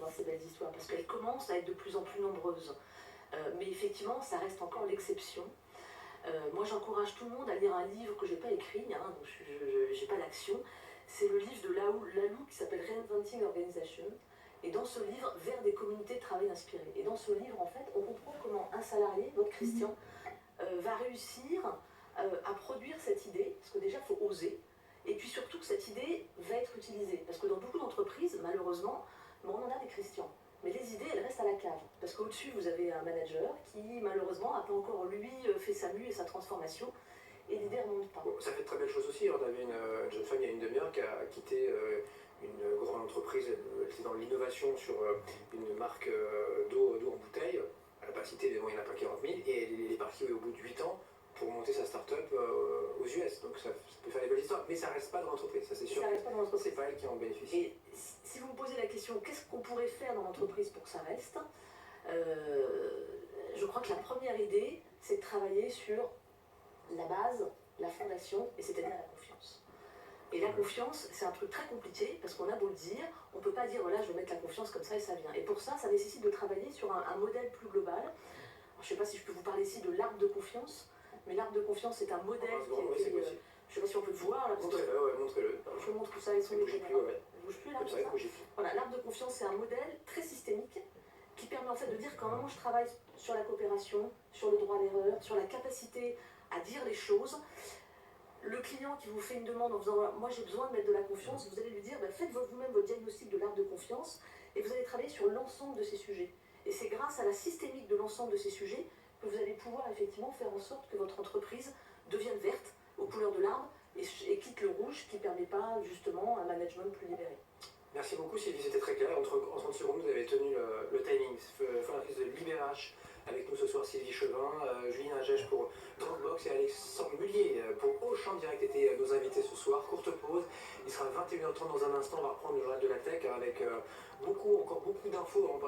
dans ces belles histoires, parce qu'elles commencent à être de plus en plus nombreuses. Mais effectivement, ça reste encore l'exception. Moi, j'encourage tout le monde à lire un livre que je n'ai pas écrit, hein, donc je n'ai pas d'action. C'est le livre de Lalou qui s'appelle Reinventing Organization. Et dans ce livre, vers des communautés de travail inspirées. Et dans ce livre, en fait, on comprend comment un salarié, votre Christian, va réussir à produire cette idée, parce que déjà, il faut oser. Et puis surtout que cette idée va être utilisée. Parce que dans beaucoup d'entreprises, malheureusement, bon, on en a des Christians. Mais les idées, elles restent à la cave. Parce qu'au-dessus, vous avez un manager qui, malheureusement, n'a pas encore, lui, fait sa mue et sa transformation. Et l'idée ne remonte pas. Bon, ça fait de très belles choses aussi. On avait une jeune femme il y a une demi-heure qui a quitté une grande entreprise. Elle était dans l'innovation sur une marque d'eau en bouteille. Elle n'a pas cité, mais bon, il n'y en a pas 40 000. Et elle est partie au bout de 8 ans pour monter sa start-up aux US. Donc ça peut faire des belles histoires. Mais ça ne reste pas dans l'entreprise, ça c'est sûr. Ça reste pas dans l'entreprise. C'est pas elle qui en bénéficie. Et si vous me posez la question, qu'est-ce qu'on pourrait faire dans l'entreprise pour que ça reste, je crois que la première idée, c'est de travailler sur la base, la fondation, et c'est-à-dire la confiance. Et la confiance, c'est un truc très compliqué, parce qu'on a beau le dire, on ne peut pas dire, voilà, je vais mettre la confiance comme ça et ça vient. Et pour ça, ça nécessite de travailler sur un modèle plus global. Alors, je ne sais pas si je peux vous parler ici de l'arbre de confiance, mais l'arbre de confiance, c'est un modèle qui a été... je ne sais pas si on peut le voir. Là, montrez-le, ouais, montrez-le. Je vous montre ça, ils sont les caméras. Ouais. Il bouge plus là, comme ça, il bouge plus. Voilà, l'arbre de confiance, c'est un modèle très systémique qui permet en fait de dire qu'à un moment je travaille sur la coopération, sur le droit à l'erreur, sur la capacité à dire les choses. Le client qui vous fait une demande en disant moi j'ai besoin de mettre de la confiance, vous allez lui dire faites vous-même votre diagnostic de l'arbre de confiance et vous allez travailler sur l'ensemble de ces sujets. Et c'est grâce à la systémique de l'ensemble de ces sujets que vous allez pouvoir effectivement faire en sorte que votre entreprise devienne verte aux couleurs de l'arbre et quitte le rouge qui ne permet pas justement un management plus libéré. Merci beaucoup Sylvie, c'était très clair. En 30 secondes, vous avez tenu le timing. Fondatrice de LibéRH, avec nous ce soir Sylvie Chevin, Julie Nagèche pour Dropbox et Alexandre Mullier pour Auchan Direct étaient nos invités ce soir. Courte pause, il sera 21h30 dans un instant, on va reprendre le journal de la tech avec encore beaucoup d'infos.